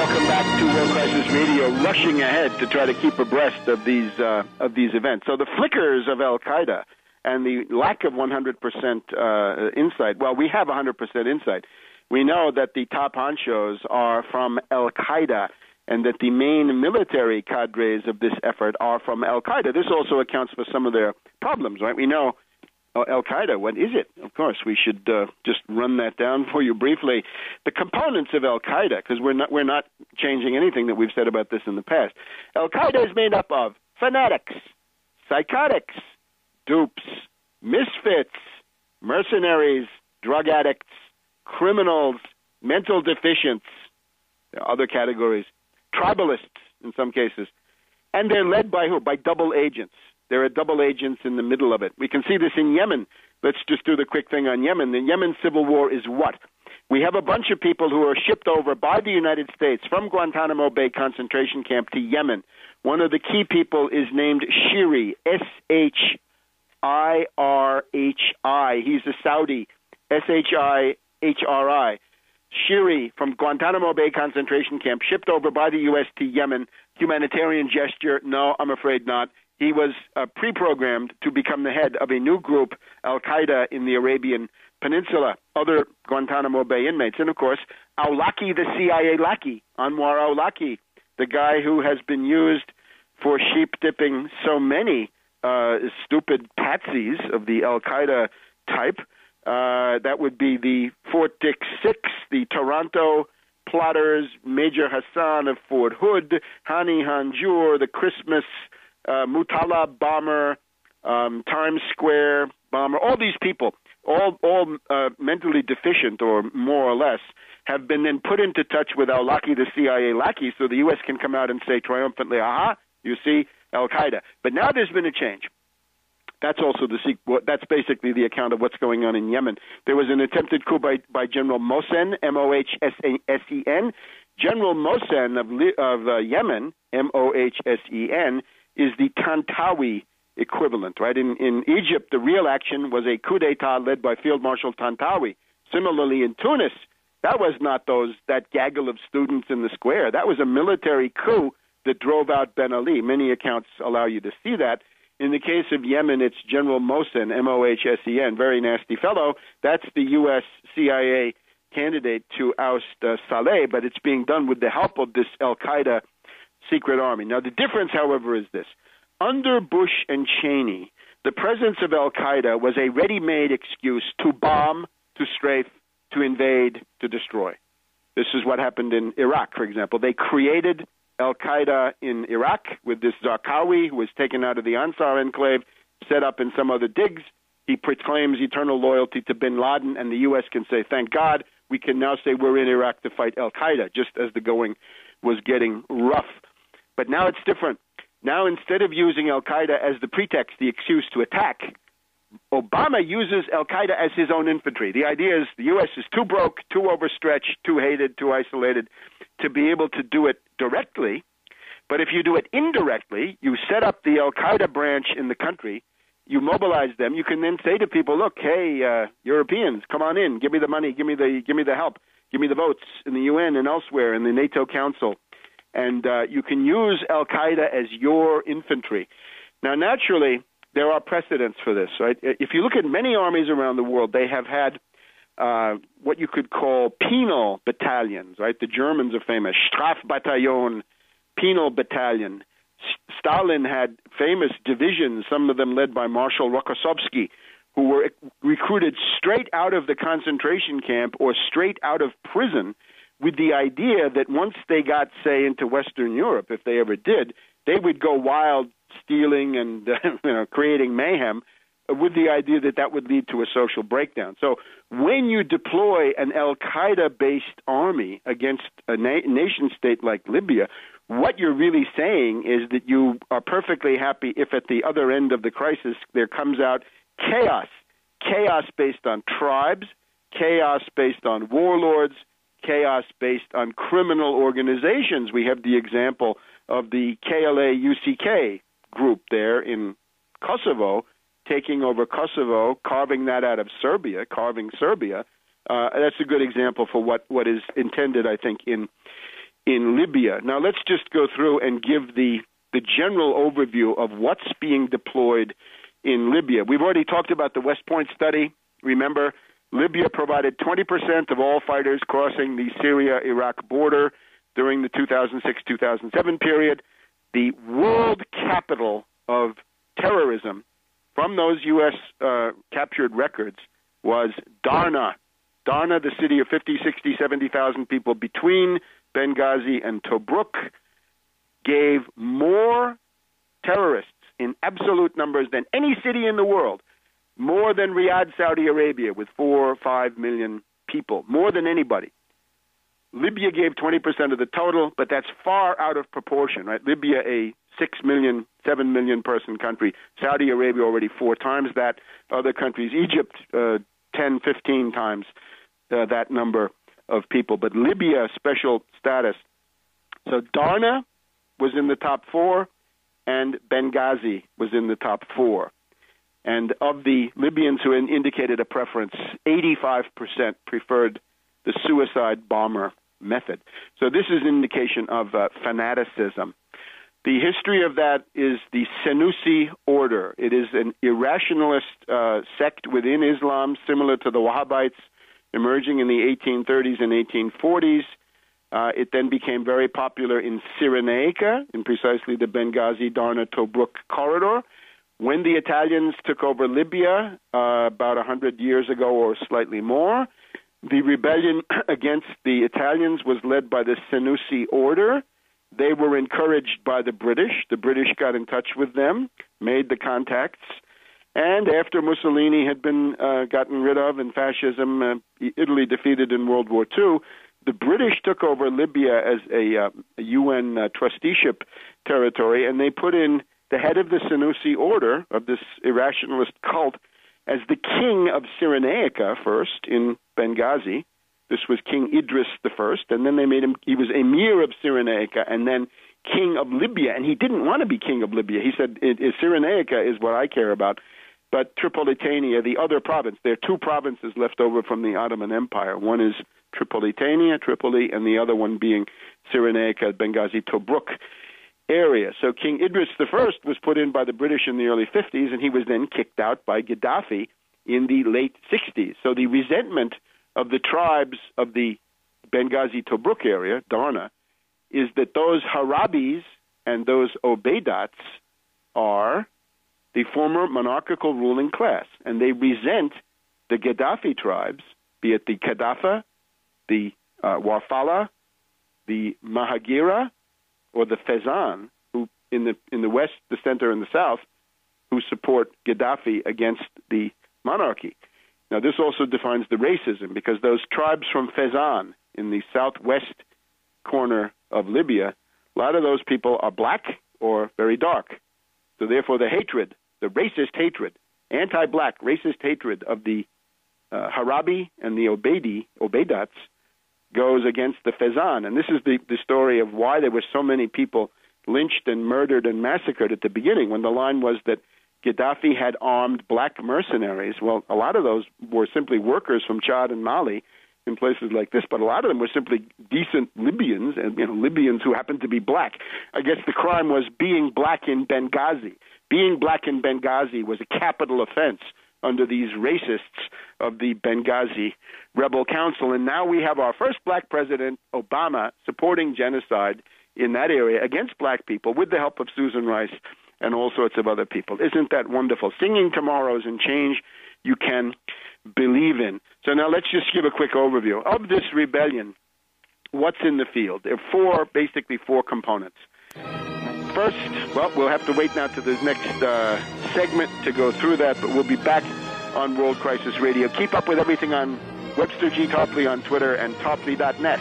Welcome back to World Crisis Radio, rushing ahead to try to keep abreast of these events. So the flickers of Al-Qaeda and the lack of 100% insight, well, we have 100% insight. We know that the top honchos are from Al-Qaeda and that the main military cadres of this effort are from Al-Qaeda. This also accounts for some of their problems, right? We know Al-Qaeda, what is it? Of course, we should just run that down for you briefly. The components of Al-Qaeda, because we're not changing anything that we've said about this in the past. Al-Qaeda is made up of fanatics, psychotics, dupes, misfits, mercenaries, drug addicts, criminals, mental deficients, there are other categories, tribalists in some cases. And they're led by who? By double agents. There are double agents in the middle of it. We can see this in Yemen. Let's just do the quick thing on Yemen. The Yemen civil war is what? We have a bunch of people who are shipped over by the United States from Guantanamo Bay concentration camp to Yemen. One of the key people is named Shiri, S-H-I-R-H-I. He's a Saudi, S-H-I-H-R-I. Shiri from Guantanamo Bay concentration camp, shipped over by the U.S. to Yemen. Humanitarian gesture? No, I'm afraid not. He was pre-programmed to become the head of a new group, Al-Qaeda, in the Arabian Peninsula, other Guantanamo Bay inmates. And, of course, Awlaki, the CIA lackey, Anwar Awlaki, the guy who has been used for sheep-dipping so many stupid patsies of the Al-Qaeda type. That would be the Fort Dick Six, the Toronto plotters, Major Hassan of Fort Hood, Hani Hanjour, the Christmas Mutala bomber, Times Square bomber, all these people, all mentally deficient or more or less, have been then put into touch with Al-Awlaki, the CIA lackey, so the U.S. can come out and say triumphantly, aha, you see, Al-Qaeda. But now there's been a change. That's also that's basically the account of what's going on in Yemen. There was an attempted coup by General Mohsen, M-O-H-S-E-N. General Mohsen of Yemen, M-O-H-S-E-N, is the Tantawi equivalent, right? In Egypt, the real action was a coup d'etat led by Field Marshal Tantawi. Similarly, in Tunis, that was not that gaggle of students in the square. That was a military coup that drove out Ben Ali. Many accounts allow you to see that. In the case of Yemen, it's General Mohsen, M-O-H-S-E-N, very nasty fellow. That's the U.S. CIA candidate to oust Saleh, but it's being done with the help of this Al-Qaeda secret army. Now, the difference, however, is this. Under Bush and Cheney, the presence of Al-Qaeda was a ready-made excuse to bomb, to strafe, to invade, to destroy. This is what happened in Iraq, for example. They created Al-Qaeda in Iraq with this Zarqawi, who was taken out of the Ansar enclave, set up in some other digs. He proclaims eternal loyalty to bin Laden, and the U.S. can say, thank God, we can now say we're in Iraq to fight Al-Qaeda, just as the going was getting rough. But now it's different. Now, instead of using Al-Qaeda as the pretext, the excuse to attack, Obama uses Al-Qaeda as his own infantry. The idea is the U.S. is too broke, too overstretched, too hated, too isolated to be able to do it directly. But if you do it indirectly, you set up the Al-Qaeda branch in the country, you mobilize them, you can then say to people, look, hey, Europeans, come on in, give me the money, give me the help, give me the votes in the UN and elsewhere, in the NATO Council. And you can use Al-Qaeda as your infantry. Now, naturally, there are precedents for this, right? If you look at many armies around the world, they have had what you could call penal battalions, right? The Germans are famous, Strafbataillon, penal battalion. Stalin had famous divisions, some of them led by Marshal Rokossovsky, who were recruited straight out of the concentration camp or straight out of prison with the idea that once they got, say, into Western Europe, if they ever did, they would go wild, stealing and creating mayhem, with the idea that that would lead to a social breakdown. So when you deploy an Al-Qaeda-based army against a nation-state like Libya, what you're really saying is that you are perfectly happy if at the other end of the crisis there comes out chaos, chaos based on tribes, chaos based on warlords, chaos based on criminal organizations. We have the example of the KLA-UCK group there in Kosovo, taking over Kosovo, carving that out of Serbia, carving Serbia. That's a good example for what is intended, I think, in in Libya. Now, let's just go through and give the general overview of what's being deployed in Libya. We've already talked about the West Point study. Remember, Libya provided 20% of all fighters crossing the Syria-Iraq border during the 2006-2007 period. The world capital of terrorism from those U.S. Captured records was Darna. Darna, the city of 50, 60, 70,000 people between Benghazi and Tobruk, gave more terrorists in absolute numbers than any city in the world, more than Riyadh, Saudi Arabia, with 4 or 5 million people, more than anybody. Libya gave 20% of the total, but that's far out of proportion, right? Libya, a 6 million, 7 million person country. Saudi Arabia already 4 times that. Other countries, Egypt, 10, 15 times that number of people. But Libya, special status. So Darna was in the top 4, and Benghazi was in the top 4. And of the Libyans who indicated a preference, 85% preferred the suicide bomber method. So this is an indication of fanaticism. The history of that is the Senussi order. It is an irrationalist sect within Islam, similar to the Wahhabites, emerging in the 1830s and 1840s. It then became very popular in Cyrenaica, in precisely the Benghazi-Darna-Tobruk corridor. When the Italians took over Libya about 100 years ago or slightly more, the rebellion against the Italians was led by the Senussi order. They were encouraged by the British. The British got in touch with them, made the contacts, and after Mussolini had been gotten rid of and fascism, Italy defeated in World War II, the British took over Libya as a UN trusteeship territory, and they put in the head of the Senussi order, of this irrationalist cult, as the king of Cyrenaica first in Benghazi. This was King Idris I, and then they made him, he was emir of Cyrenaica, and then king of Libya, and he didn't want to be king of Libya. He said, Cyrenaica is what I care about, but Tripolitania, the other province, there are 2 provinces left over from the Ottoman Empire. One is Tripolitania, Tripoli, and the other one being Cyrenaica, Benghazi, Tobruk area. So King Idris I was put in by the British in the early 50s, and he was then kicked out by Gaddafi in the late 60s. So the resentment of the tribes of the Benghazi-Tobruk area, Darna, is that those Harabis and those Obeidats are the former monarchical ruling class, and they resent the Gaddafi tribes, be it the Qaddafa, the Warfala, the Mahagira, or the Fezan, who in the west, the center, and the south, who support Gaddafi against the monarchy. Now, this also defines the racism, because those tribes from Fezan in the southwest corner of Libya, a lot of those people are black or very dark. So therefore, the hatred, the racist hatred, anti-black racist hatred of the Harabi and the Obeidats goes against the Fezan. And this is the story of why there were so many people lynched and murdered and massacred at the beginning, when the line was that Gaddafi had armed black mercenaries. Well, a lot of those were simply workers from Chad and Mali in places like this, but a lot of them were simply decent Libyans, and Libyans who happened to be black. I guess the crime was being black in Benghazi. Being black in Benghazi was a capital offense under these racists of the Benghazi Rebel Council. And now we have our first black president, Obama, supporting genocide in that area against black people with the help of Susan Rice and all sorts of other people. Isn't that wonderful? Singing tomorrows and change you can believe in. So now let's just give a quick overview of this rebellion. What's in the field? There are basically four components. First, well, we'll have to wait now to the next segment to go through that, but we'll be back on World Crisis Radio. Keep up with everything on Webster G. Tarpley on Twitter and Tarpley.net.